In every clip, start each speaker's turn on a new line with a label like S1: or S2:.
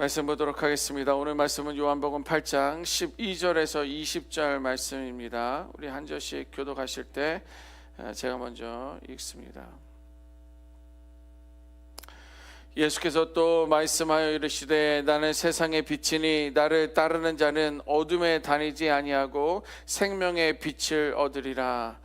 S1: 말씀 보도록 하겠습니다. 오늘 말씀은 요한복음 8장 12절에서 20절 말씀입니다. 우리 한 절씩 교독하실 때 제가 먼저 읽습니다. 예수께서 또 말씀하여 이르시되 나는 세상의 빛이니 나를 따르는 자는 어둠에 다니지 아니하고 생명의 빛을 얻으리라.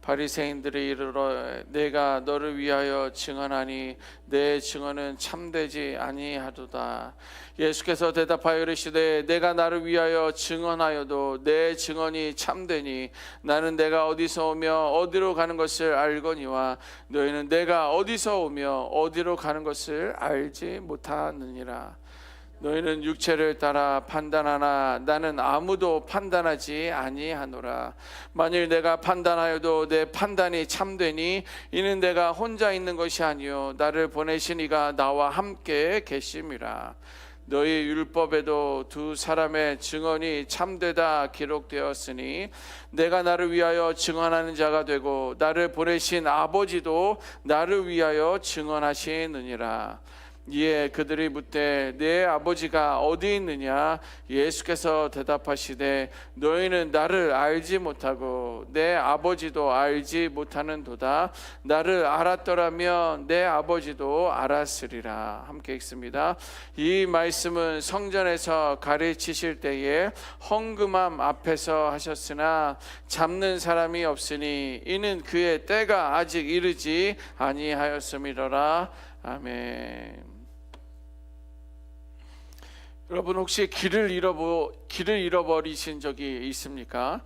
S1: 바리새인들이 이르러 내가 너를 위하여 증언하니 내 증언은 참되지 아니하도다. 예수께서 대답하여 이르시되 내가 나를 위하여 증언하여도 내 증언이 참되니 나는 내가 어디서 오며 어디로 가는 것을 알거니와 너희는 내가 어디서 오며 어디로 가는 것을 알지 못하느니라. 너희는 육체를 따라 판단하나 나는 아무도 판단하지 아니하노라. 만일 내가 판단하여도 내 판단이 참되니 이는 내가 혼자 있는 것이 아니요 나를 보내신 이가 나와 함께 계심이라. 너희 율법에도 두 사람의 증언이 참되다 기록되었으니 내가 나를 위하여 증언하는 자가 되고 나를 보내신 아버지도 나를 위하여 증언하시느니라. 이에 그들이 묻되 내 아버지가 어디 있느냐? 예수께서 대답하시되 너희는 나를 알지 못하고 내 아버지도 알지 못하는도다. 나를 알았더라면 내 아버지도 알았으리라. 함께 읽습니다. 이 말씀은 성전에서 가르치실 때에 헌금함 앞에서 하셨으나 잡는 사람이 없으니 이는 그의 때가 아직 이르지 아니하였음이로라. 아멘. 여러분 혹시 길을 잃어버리신 적이 있습니까?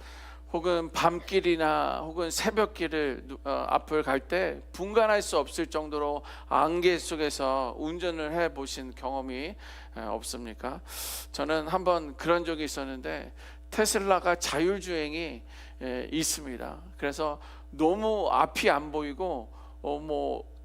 S1: 혹은 밤길이나 혹은 새벽길을 앞을 갈 때 분간할 수 없을 정도로 안개 속에서 운전을 해보신 경험이 없습니까? 저는 한번 그런 적이 있었는데 테슬라가 자율주행이 있습니다. 그래서 너무 앞이 안 보이고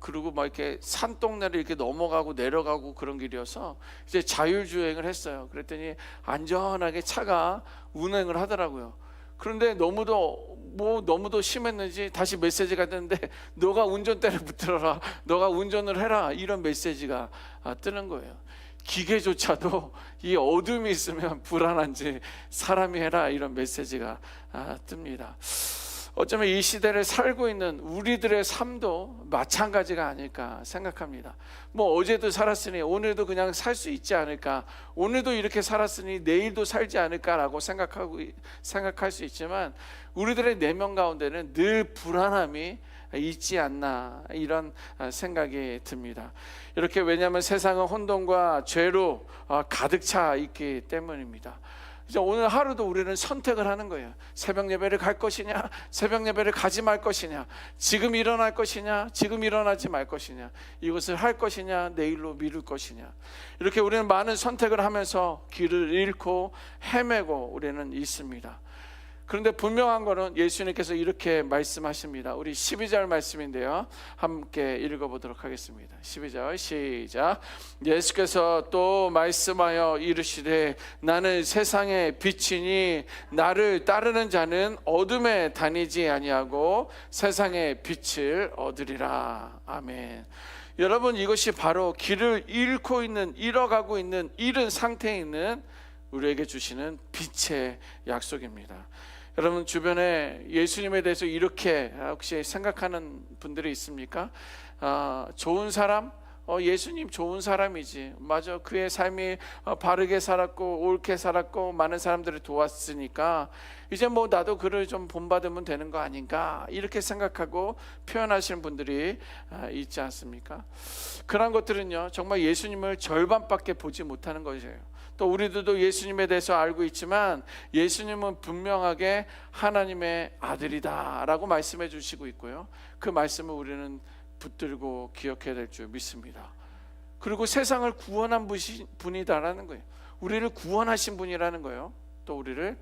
S1: 그리고 막 이렇게 산동네를 이렇게 넘어가고 내려가고 그런 길이어서 이제 자율주행을 했어요. 그랬더니 안전하게 차가 운행을 하더라고요. 그런데 너무도 심했는지 다시 메시지가 뜨는데 너가 운전대를 붙들어라, 너가 운전을 해라, 이런 메시지가 뜨는 거예요. 기계조차도 이 어둠이 있으면 불안한지 사람이 해라, 이런 메시지가 뜹니다. 어쩌면 이 시대를 살고 있는 우리들의 삶도 마찬가지가 아닐까 생각합니다. 어제도 살았으니 오늘도 그냥 살 수 있지 않을까, 오늘도 이렇게 살았으니 내일도 살지 않을까라고 생각할 수 있지만 우리들의 내면 가운데는 늘 불안함이 있지 않나, 이런 생각이 듭니다. 이렇게 왜냐하면 세상은 혼돈과 죄로 가득 차 있기 때문입니다. 오늘 하루도 우리는 선택을 하는 거예요. 새벽 예배를 갈 것이냐, 새벽 예배를 가지 말 것이냐, 지금 일어날 것이냐, 지금 일어나지 말 것이냐, 이것을 할 것이냐, 내일로 미룰 것이냐. 이렇게 우리는 많은 선택을 하면서 길을 잃고 헤매고 우리는 있습니다. 그런데 분명한 것은 예수님께서 이렇게 말씀하십니다. 우리 12절 말씀인데요, 함께 읽어보도록 하겠습니다. 12절 시작. 예수께서 또 말씀하여 이르시되 나는 세상의 빛이니 나를 따르는 자는 어둠에 다니지 아니하고 세상의 빛을 얻으리라. 아멘. 여러분, 이것이 바로 길을 잃어가고 있는 잃은 상태에 있는 우리에게 주시는 빛의 약속입니다. 여러분 주변에 예수님에 대해서 이렇게 혹시 생각하는 분들이 있습니까? 좋은 사람? 예수님 좋은 사람이지, 맞아, 그의 삶이 바르게 살았고 옳게 살았고 많은 사람들을 도왔으니까 이제 나도 그를 좀 본받으면 되는 거 아닌가, 이렇게 생각하고 표현하시는 분들이 있지 않습니까? 그런 것들은요 정말 예수님을 절반밖에 보지 못하는 것이에요. 또 우리들도 예수님에 대해서 알고 있지만 예수님은 분명하게 하나님의 아들이다 라고 말씀해 주시고 있고요, 그 말씀을 우리는 붙들고 기억해야 될 줄 믿습니다. 그리고 세상을 구원한 분이다라는 거예요. 우리를 구원하신 분이라는 거예요. 또 우리를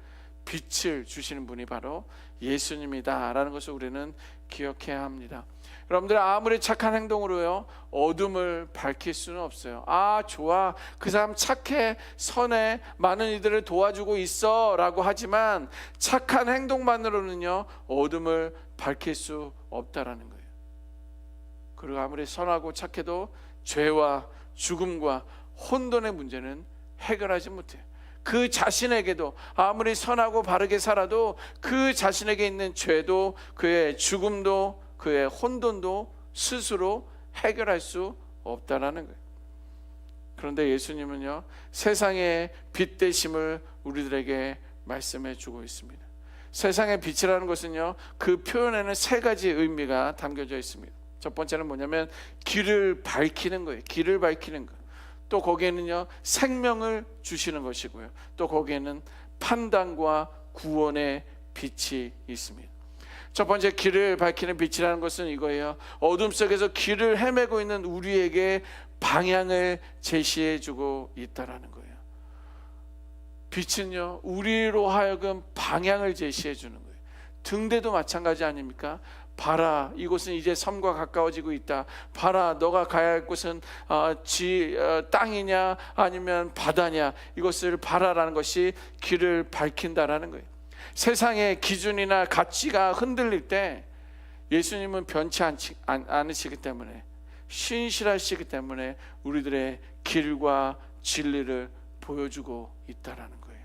S1: 빛을 주시는 분이 바로 예수님이다라는 것을 우리는 기억해야 합니다. 여러분들 아무리 착한 행동으로요 어둠을 밝힐 수는 없어요. 좋아, 그 사람 착해, 선해, 많은 이들을 도와주고 있어 라고 하지만 착한 행동만으로는요 어둠을 밝힐 수 없다라는 거예요. 그리고 아무리 선하고 착해도 죄와 죽음과 혼돈의 문제는 해결하지 못해요. 그 자신에게도 아무리 선하고 바르게 살아도 그 자신에게 있는 죄도 그의 죽음도 그의 혼돈도 스스로 해결할 수 없다라는 거예요. 그런데 예수님은요, 세상의 빛 되심을 우리들에게 말씀해 주고 있습니다. 세상의 빛이라는 것은요, 그 표현에는 세 가지 의미가 담겨져 있습니다. 첫 번째는 뭐냐면 길을 밝히는 거예요. 길을 밝히는 거. 또 거기에는요, 생명을 주시는 것이고요. 또 거기에는 판단과 구원의 빛이 있습니다. 첫 번째 길을 밝히는 빛이라는 것은 이거예요. 어둠 속에서 길을 헤매고 있는 우리에게 방향을 제시해 주고 있다라는 거예요. 빛은요, 우리로 하여금 방향을 제시해 주는 거예요. 등대도 마찬가지 아닙니까? 봐라, 이곳은 이제 섬과 가까워지고 있다. 봐라, 너가 가야 할 곳은 땅이냐 아니면 바다냐, 이것을 봐라라는 것이 길을 밝힌다라는 거예요. 세상의 기준이나 가치가 흔들릴 때 예수님은 변치 않으시기 때문에, 신실하시기 때문에 우리들의 길과 진리를 보여주고 있다라는 거예요.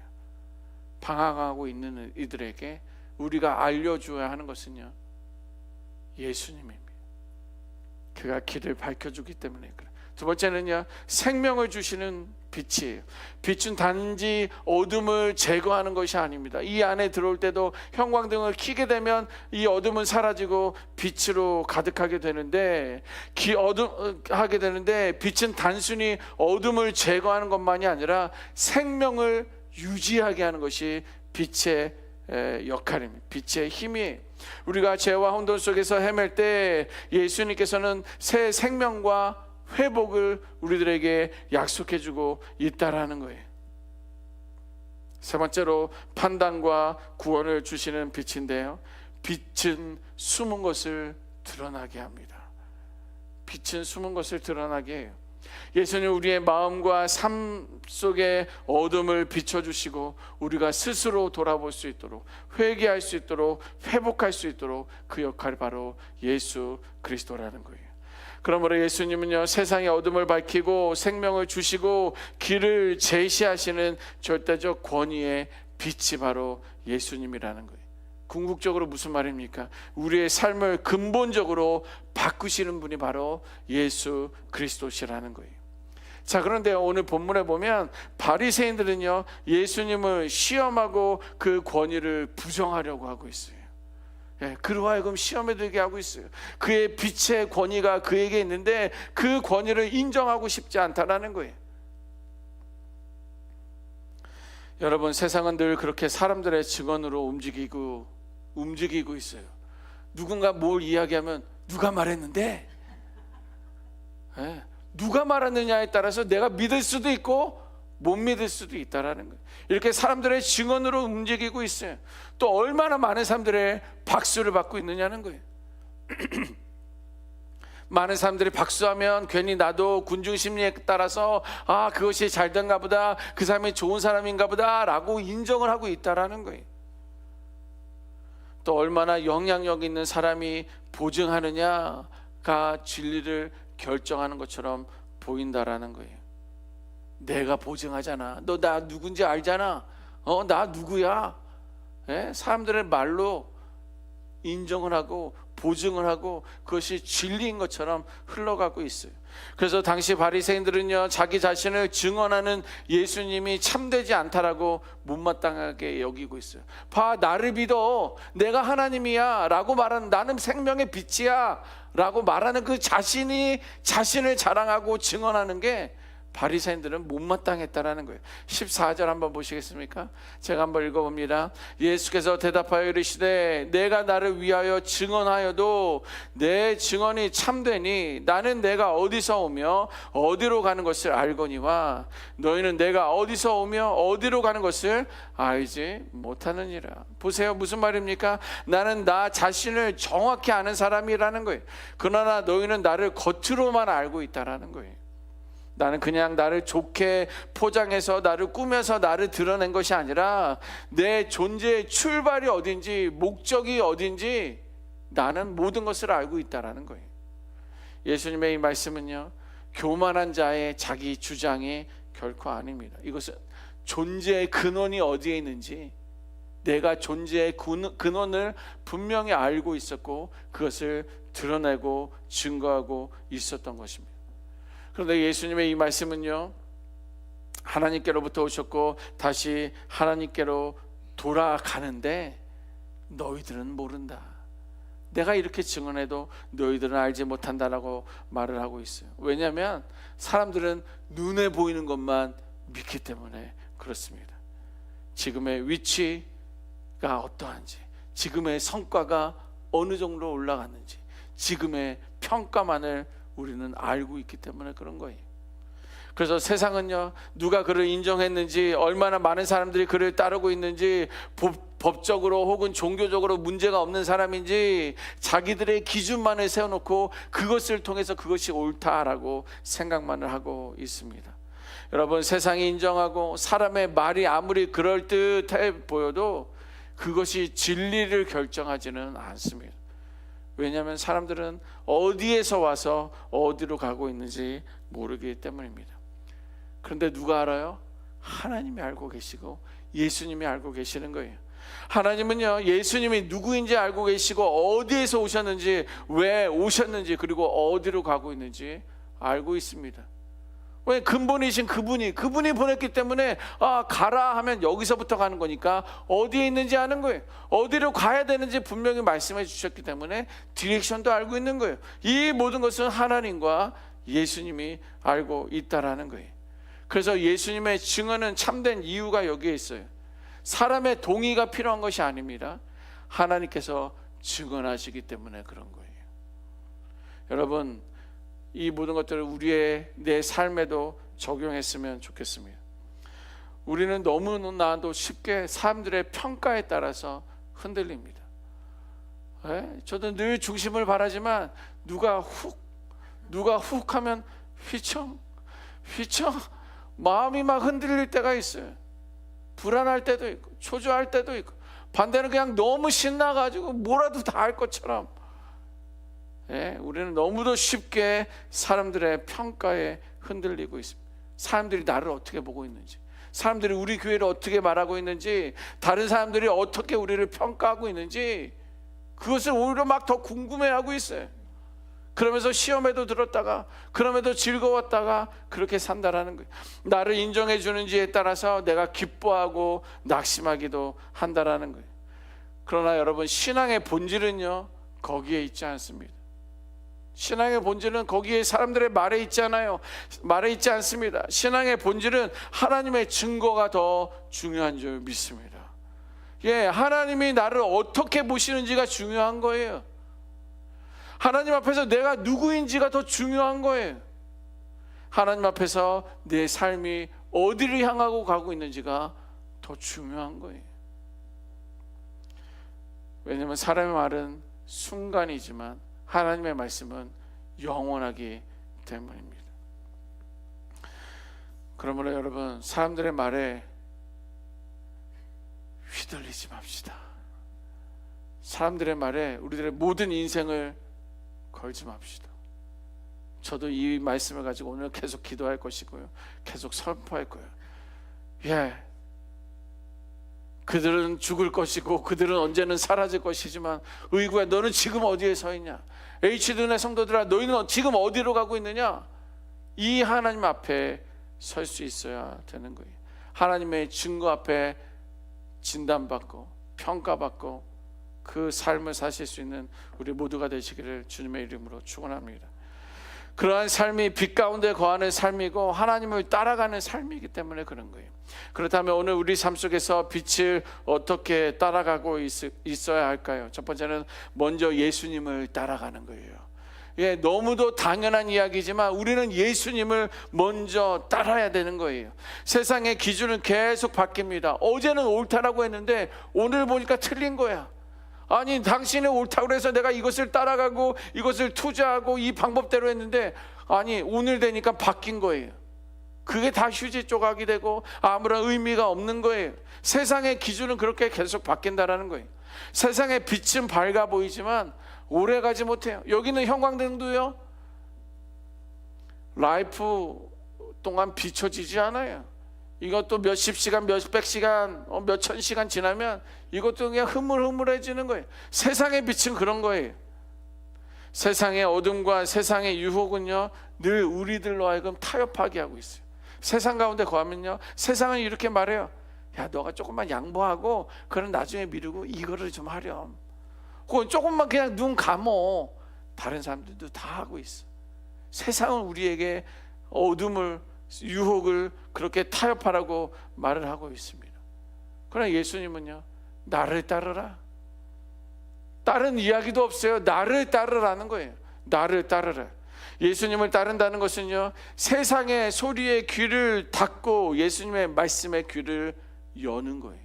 S1: 방황하고 있는 이들에게 우리가 알려줘야 하는 것은요, 예수님입니다. 그가 길을 밝혀주기 때문에 그래요. 두 번째는요, 생명을 주시는 빛이에요. 빛은 단지 어둠을 제거하는 것이 아닙니다. 이 안에 들어올 때도 형광등을 켜게 되면 이 어둠은 사라지고 빛으로 가득하게 되는데, 하게 되는데, 빛은 단순히 어둠을 제거하는 것만이 아니라 생명을 유지하게 하는 것이 빛의 역할입니다. 빛의 힘이. 우리가 죄와 혼돈 속에서 헤맬 때 예수님께서는 새 생명과 회복을 우리들에게 약속해주고 있다라는 거예요. 세 번째로 판단과 구원을 주시는 빛인데요, 빛은 숨은 것을 드러나게 합니다. 빛은 숨은 것을 드러나게 해요. 예수님 우리의 마음과 삶 속에 어둠을 비춰주시고 우리가 스스로 돌아볼 수 있도록, 회개할 수 있도록, 회복할 수 있도록 그 역할이 바로 예수 그리스도라는 거예요. 그러므로 예수님은요, 세상의 어둠을 밝히고 생명을 주시고 길을 제시하시는 절대적 권위의 빛이 바로 예수님이라는 거예요. 궁극적으로 무슨 말입니까? 우리의 삶을 근본적으로 바꾸시는 분이 바로 예수 그리스도시라는 거예요. 자, 그런데 오늘 본문에 보면 바리새인들은요, 예수님을 시험하고 그 권위를 부정하려고 하고 있어요. 그로 하여금 시험에 들게 하고 있어요. 그의 빛의 권위가 그에게 있는데 그 권위를 인정하고 싶지 않다라는 거예요. 여러분, 세상은 늘 그렇게 사람들의 증언으로 움직이고 있어요. 누군가 뭘 이야기하면 누가 말했는데, 누가 말했느냐에 따라서 내가 믿을 수도 있고 못 믿을 수도 있다라는 거예요. 이렇게 사람들의 증언으로 움직이고 있어요. 또 얼마나 많은 사람들의 박수를 받고 있느냐는 거예요. 많은 사람들이 박수하면 괜히 나도 군중심리에 따라서 그것이 잘된가 보다, 그 사람이 좋은 사람인가 보다 라고 인정을 하고 있다라는 거예요. 또 얼마나 영향력 있는 사람이 보증하느냐가 진리를 결정하는 것처럼 보인다라는 거예요. 내가 보증하잖아, 너 나 누군지 알잖아, 나 누구야, 사람들의 말로 인정을 하고 보증을 하고 그것이 진리인 것처럼 흘러가고 있어요. 그래서 당시 바리새인들은요, 자기 자신을 증언하는 예수님이 참되지 않다라고 못마땅하게 여기고 있어요. 봐, 나를 믿어, 내가 하나님이야 라고 말하는, 나는 생명의 빛이야 라고 말하는 그 자신을 자랑하고 증언하는 게 바리새인들은 못마땅했다라는 거예요. 14절 한번 보시겠습니까? 제가 한번 읽어봅니다. 예수께서 대답하여 이르시되 내가 나를 위하여 증언하여도 내 증언이 참되니 나는 내가 어디서 오며 어디로 가는 것을 알거니와 너희는 내가 어디서 오며 어디로 가는 것을 알지 못하느니라. 보세요, 무슨 말입니까? 나는 나 자신을 정확히 아는 사람이라는 거예요. 그러나 너희는 나를 겉으로만 알고 있다라는 거예요. 나는 그냥 나를 좋게 포장해서 나를 꾸며서 나를 드러낸 것이 아니라 내 존재의 출발이 어딘지, 목적이 어딘지 나는 모든 것을 알고 있다라는 거예요. 예수님의 이 말씀은요, 교만한 자의 자기 주장이 결코 아닙니다. 이것은 존재의 근원이 어디에 있는지, 내가 존재의 근원을 분명히 알고 있었고 그것을 드러내고 증거하고 있었던 것입니다. 그런데 예수님의 이 말씀은요, 하나님께로부터 오셨고 다시 하나님께로 돌아가는데 너희들은 모른다. 내가 이렇게 증언해도 너희들은 알지 못한다라고 말을 하고 있어요. 왜냐하면 사람들은 눈에 보이는 것만 믿기 때문에 그렇습니다. 지금의 위치가 어떠한지, 지금의 성과가 어느 정도로 올라갔는지, 지금의 평가만을 우리는 알고 있기 때문에 그런 거예요. 그래서 세상은요, 누가 그를 인정했는지, 얼마나 많은 사람들이 그를 따르고 있는지, 법적으로 혹은 종교적으로 문제가 없는 사람인지 자기들의 기준만을 세워놓고 그것을 통해서 그것이 옳다라고 생각만을 하고 있습니다. 여러분, 세상이 인정하고 사람의 말이 아무리 그럴듯해 보여도 그것이 진리를 결정하지는 않습니다. 왜냐하면 사람들은 어디에서 와서 어디로 가고 있는지 모르기 때문입니다. 그런데 누가 알아요? 하나님이 알고 계시고 예수님이 알고 계시는 거예요. 하나님은요, 예수님이 누구인지 알고 계시고 어디에서 오셨는지, 왜 오셨는지, 그리고 어디로 가고 있는지 알고 있습니다. 왜? 근본이신 그분이 보냈기 때문에 가라 하면 여기서부터 가는 거니까 어디에 있는지 아는 거예요. 어디로 가야 되는지 분명히 말씀해 주셨기 때문에 디렉션도 알고 있는 거예요. 이 모든 것은 하나님과 예수님이 알고 있다라는 거예요. 그래서 예수님의 증언은 참된 이유가 여기에 있어요. 사람의 동의가 필요한 것이 아닙니다. 하나님께서 증언하시기 때문에 그런 거예요. 여러분, 이 모든 것들을 우리의 내 삶에도 적용했으면 좋겠습니다. 우리는 너무나도 쉽게 사람들의 평가에 따라서 흔들립니다. 저도 늘 중심을 바라지만 누가 훅 하면 휘청 마음이 막 흔들릴 때가 있어요. 불안할 때도 있고 초조할 때도 있고, 반대는 그냥 너무 신나가지고 뭐라도 다 할 것처럼. 우리는 너무도 쉽게 사람들의 평가에 흔들리고 있습니다. 사람들이 나를 어떻게 보고 있는지, 사람들이 우리 교회를 어떻게 말하고 있는지, 다른 사람들이 어떻게 우리를 평가하고 있는지, 그것을 오히려 막 더 궁금해하고 있어요. 그러면서 시험에도 들었다가, 그럼에도 즐거웠다가 그렇게 산다라는 거예요. 나를 인정해 주는지에 따라서 내가 기뻐하고 낙심하기도 한다라는 거예요. 그러나 여러분, 신앙의 본질은요, 거기에 있지 않습니다. 신앙의 본질은 거기에 사람들의 말에 있지 않아요. 말에 있지 않습니다. 신앙의 본질은 하나님의 증거가 더 중요한 줄 믿습니다. 하나님이 나를 어떻게 보시는지가 중요한 거예요. 하나님 앞에서 내가 누구인지가 더 중요한 거예요. 하나님 앞에서 내 삶이 어디를 향하고 가고 있는지가 더 중요한 거예요. 왜냐하면 사람의 말은 순간이지만 하나님의 말씀은 영원하기 때문입니다. 그러므로 여러분, 사람들의 말에 휘둘리지 맙시다. 사람들의 말에 우리들의 모든 인생을 걸지 맙시다. 저도 이 말씀을 가지고 오늘 계속 기도할 것이고요, 계속 선포할 거예요. 그들은 죽을 것이고 그들은 언제는 사라질 것이지만, 의구야, 너는 지금 어디에 서 있냐? H둔의 성도들아, 너희는 지금 어디로 가고 있느냐? 이 하나님 앞에 설 수 있어야 되는 거예요. 하나님의 증거 앞에 진단받고 평가받고 그 삶을 사실 수 있는 우리 모두가 되시기를 주님의 이름으로 축원합니다. 그러한 삶이 빛 가운데 거하는 삶이고 하나님을 따라가는 삶이기 때문에 그런 거예요. 그렇다면 오늘 우리 삶 속에서 빛을 어떻게 따라가고 있어야 할까요? 첫 번째는 먼저 예수님을 따라가는 거예요. 너무도 당연한 이야기지만 우리는 예수님을 먼저 따라야 되는 거예요. 세상의 기준은 계속 바뀝니다. 어제는 옳다라고 했는데 오늘 보니까 틀린 거야. 아니, 당신이 옳다고 해서 내가 이것을 따라가고 이것을 투자하고 이 방법대로 했는데, 아니, 오늘 되니까 바뀐 거예요. 그게 다 휴지 조각이 되고 아무런 의미가 없는 거예요. 세상의 기준은 그렇게 계속 바뀐다라는 거예요. 세상의 빛은 밝아 보이지만 오래 가지 못해요. 여기는 형광등도요, 라이프 동안 비춰지지 않아요. 이것도 몇십 시간, 몇백 시간, 몇천 시간 지나면 이것도 그냥 흐물흐물해지는 거예요. 세상의 빛은 그런 거예요. 세상의 어둠과 세상의 유혹은요, 늘 우리들로 하여금 타협하게 하고 있어요. 세상 가운데 거하면요, 세상은 이렇게 말해요. 야, 너가 조금만 양보하고 그럼 나중에 미루고 이거를 좀 하렴. 혹은 조금만 그냥 눈 감어. 다른 사람들도 다 하고 있어. 세상은 우리에게 어둠을, 유혹을 그렇게 타협하라고 말을 하고 있습니다. 그러나 예수님은요, 나를 따르라. 다른 이야기도 없어요. 나를 따르라는 거예요. 나를 따르라. 예수님을 따른다는 것은요, 세상의 소리에 귀를 닫고 예수님의 말씀에 귀를 여는 거예요.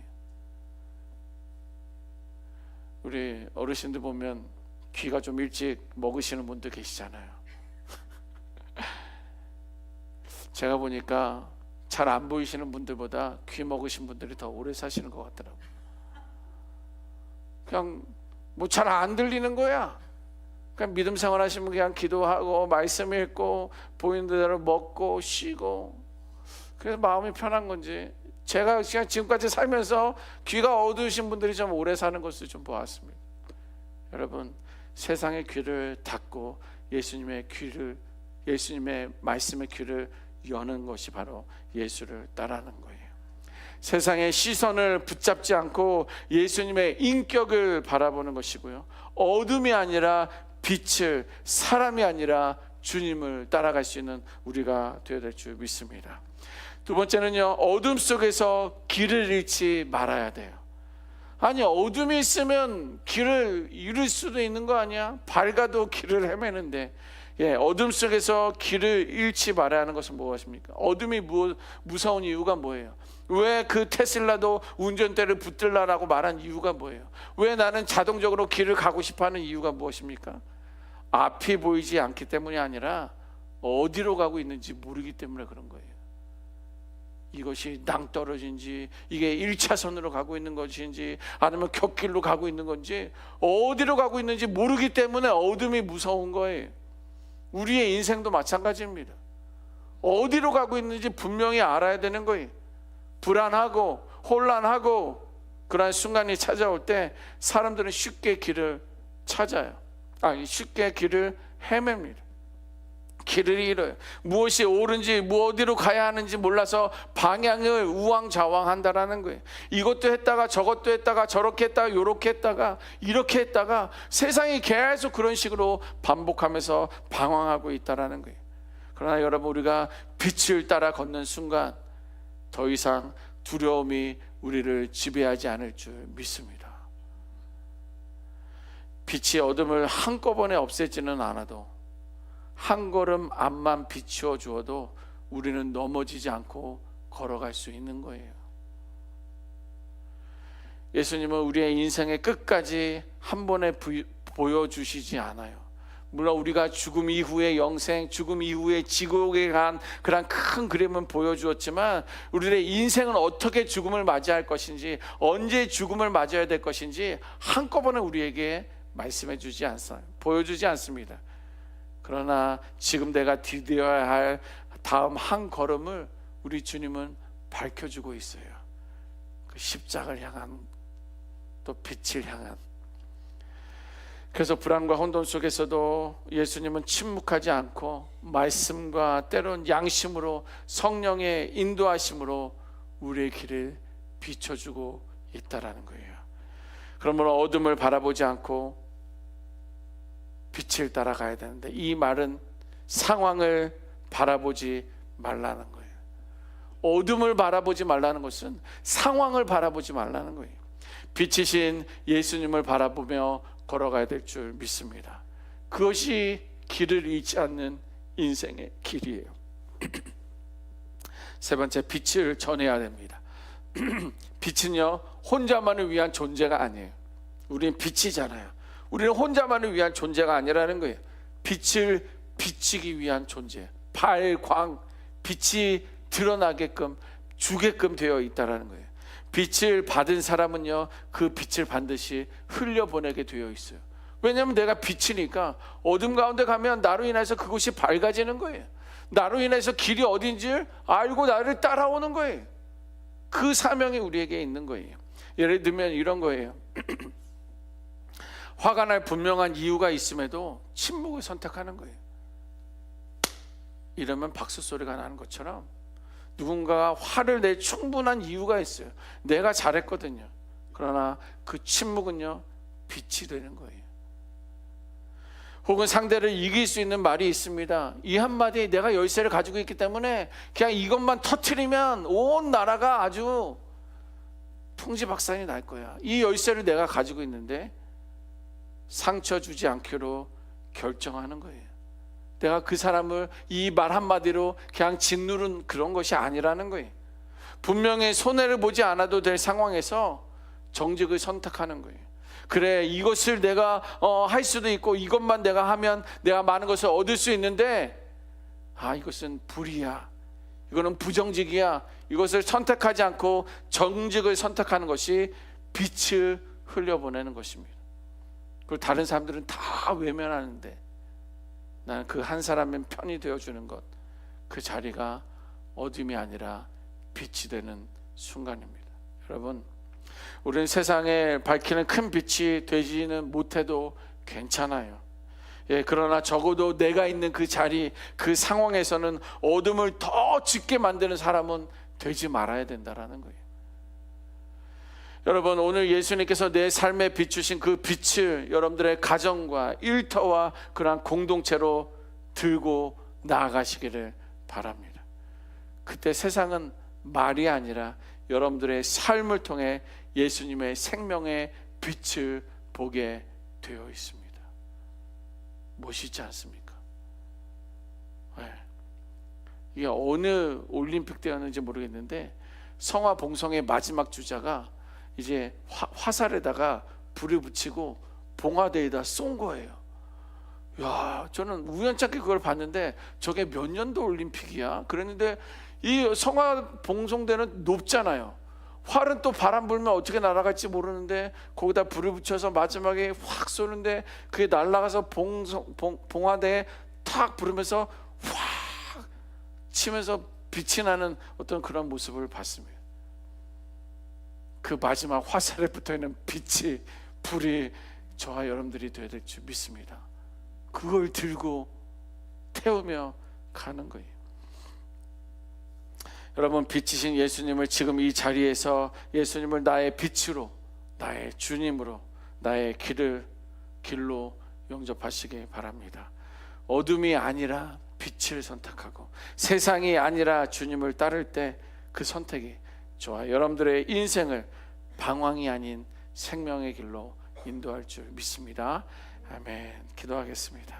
S1: 우리 어르신들 보면 귀가 좀 일찍 먹으시는 분들 계시잖아요. 제가 보니까 잘 안 보이시는 분들보다 귀 먹으신 분들이 더 오래 사시는 것 같더라고요. 그냥 뭐 잘 안 들리는 거야. 그냥 믿음 생활 하시면 그냥 기도하고 말씀 읽고 보이는 대로 먹고 쉬고, 그래서 마음이 편한 건지 제가 그냥 지금까지 살면서 귀가 어두우신 분들이 좀 오래 사는 것을 좀 보았습니다. 여러분, 세상의 귀를 닫고 예수님의 말씀의 귀를 여는 것이 바로 예수를 따르는 거예요. 세상의 시선을 붙잡지 않고 예수님의 인격을 바라보는 것이고요, 어둠이 아니라 빛을, 사람이 아니라 주님을 따라갈 수 있는 우리가 되어야 될 줄 믿습니다. 두 번째는요, 어둠 속에서 길을 잃지 말아야 돼요. 아니, 어둠이 있으면 길을 잃을 수도 있는 거 아니야? 밝아도 길을 헤매는데, 어둠 속에서 길을 잃지 말아야 하는 것은 무엇입니까? 어둠이 무서운 이유가 뭐예요? 왜 그 테슬라도 운전대를 붙들라라고 말한 이유가 뭐예요? 왜 나는 자동적으로 길을 가고 싶어하는 이유가 무엇입니까? 앞이 보이지 않기 때문이 아니라 어디로 가고 있는지 모르기 때문에 그런 거예요. 이것이 낭떠러진지, 이게 1차선으로 가고 있는 것인지, 아니면 곁길로 가고 있는 건지, 어디로 가고 있는지 모르기 때문에 어둠이 무서운 거예요. 우리의 인생도 마찬가지입니다. 어디로 가고 있는지 분명히 알아야 되는 거예요. 불안하고 혼란하고 그러한 순간이 찾아올 때 사람들은 쉽게 길을 찾아요. 쉽게 길을 헤맵니다. 길을 잃어요. 무엇이 옳은지, 어디로 가야 하는지 몰라서 방향을 우왕좌왕한다라는 거예요. 이것도 했다가 저것도 했다가 저렇게 했다가 요렇게 했다가 이렇게 했다가 세상이 계속 그런 식으로 반복하면서 방황하고 있다라는 거예요. 그러나 여러분, 우리가 빛을 따라 걷는 순간 더 이상 두려움이 우리를 지배하지 않을 줄 믿습니다. 빛이 어둠을 한꺼번에 없애지는 않아도 한 걸음 앞만 비추어 주어도 우리는 넘어지지 않고 걸어갈 수 있는 거예요. 예수님은 우리의 인생의 끝까지 한 번에 보여주시지 않아요. 물론 우리가 죽음 이후의 영생, 죽음 이후의 지옥에 간 그런 큰 그림은 보여주었지만 우리의 인생은 어떻게 죽음을 맞이할 것인지, 언제 죽음을 맞아야 될 것인지 한꺼번에 우리에게 말씀해 주지 않습니다. 보여주지 않습니다. 그러나 지금 내가 디뎌야 할 다음 한 걸음을 우리 주님은 밝혀주고 있어요. 그 십자가를 향한, 또 빛을 향한. 그래서 불안과 혼돈 속에서도 예수님은 침묵하지 않고 말씀과 때론 양심으로, 성령의 인도하심으로 우리의 길을 비춰주고 있다라는 거예요. 그러므로 어둠을 바라보지 않고 빛을 따라가야 되는데, 이 말은 상황을 바라보지 말라는 거예요. 어둠을 바라보지 말라는 것은 상황을 바라보지 말라는 거예요. 빛이신 예수님을 바라보며 걸어가야 될 줄 믿습니다. 그것이 길을 잃지 않는 인생의 길이에요. 세 번째, 빛을 전해야 됩니다. 빛은요, 혼자만을 위한 존재가 아니에요. 우리는 빛이잖아요. 우리는 혼자만을 위한 존재가 아니라는 거예요. 빛을 비치기 위한 존재, 발광, 빛이 드러나게끔 주게끔 되어 있다라는 거예요. 빛을 받은 사람은요, 그 빛을 반드시 흘려보내게 되어 있어요. 왜냐하면 내가 빛이니까 어둠 가운데 가면 나로 인해서 그곳이 밝아지는 거예요. 나로 인해서 길이 어딘지 알고 나를 따라오는 거예요. 그 사명이 우리에게 있는 거예요. 예를 들면 이런 거예요. 화가 날 분명한 이유가 있음에도 침묵을 선택하는 거예요. 이러면 박수 소리가 나는 것처럼 누군가가 화를 낼 충분한 이유가 있어요. 내가 잘했거든요. 그러나 그 침묵은요, 빛이 되는 거예요. 혹은 상대를 이길 수 있는 말이 있습니다. 이 한마디, 내가 열쇠를 가지고 있기 때문에 그냥 이것만 터트리면 온 나라가 아주 통지박산이 날 거야. 이 열쇠를 내가 가지고 있는데 상처 주지 않기로 결정하는 거예요. 내가 그 사람을 이 말 한마디로 그냥 짓누른 그런 것이 아니라는 거예요. 분명히 손해를 보지 않아도 될 상황에서 정직을 선택하는 거예요. 그래, 이것을 내가 할 수도 있고 이것만 내가 하면 내가 많은 것을 얻을 수 있는데 이것은 불이야, 이거는 부정직이야. 이것을 선택하지 않고 정직을 선택하는 것이 빛을 흘려보내는 것입니다. 그리고 다른 사람들은 다 외면하는데 나는 그 한 사람의 편이 되어주는 것, 그 자리가 어둠이 아니라 빛이 되는 순간입니다. 여러분, 우리는 세상에 밝히는 큰 빛이 되지는 못해도 괜찮아요. 그러나 적어도 내가 있는 그 자리, 그 상황에서는 어둠을 더 짙게 만드는 사람은 되지 말아야 된다라는 거예요. 여러분, 오늘 예수님께서 내 삶에 비추신 그 빛을 여러분들의 가정과 일터와 그러한 공동체로 들고 나아가시기를 바랍니다. 그때 세상은 말이 아니라 여러분들의 삶을 통해 예수님의 생명의 빛을 보게 되어 있습니다. 멋있지 않습니까? 이게 어느 올림픽 때였는지 모르겠는데 성화 봉송의 마지막 주자가 이제 화살에다가 불을 붙이고 봉화대에다 쏜 거예요. 야, 저는 우연찮게 그걸 봤는데 저게 몇 년도 올림픽이야? 그랬는데 이 성화 봉송대는 높잖아요. 활은 또 바람 불면 어떻게 날아갈지 모르는데 거기다 불을 붙여서 마지막에 확 쏘는데 그게 날아가서 봉화대에 탁 부르면서 확 치면서 빛이 나는 어떤 그런 모습을 봤습니다. 그 마지막 화살에 붙어있는 빛이, 불이 저와 여러분들이 되어야 될 줄 믿습니다. 그걸 들고 태우며 가는 거예요. 여러분, 빛이신 예수님을 지금 이 자리에서 예수님을 나의 빛으로, 나의 주님으로, 나의 길로 영접하시기 바랍니다. 어둠이 아니라 빛을 선택하고 세상이 아니라 주님을 따를 때 그 선택이 저와 여러분들의 인생을 방황이 아닌 생명의 길로 인도할 줄 믿습니다. 아멘. 기도하겠습니다.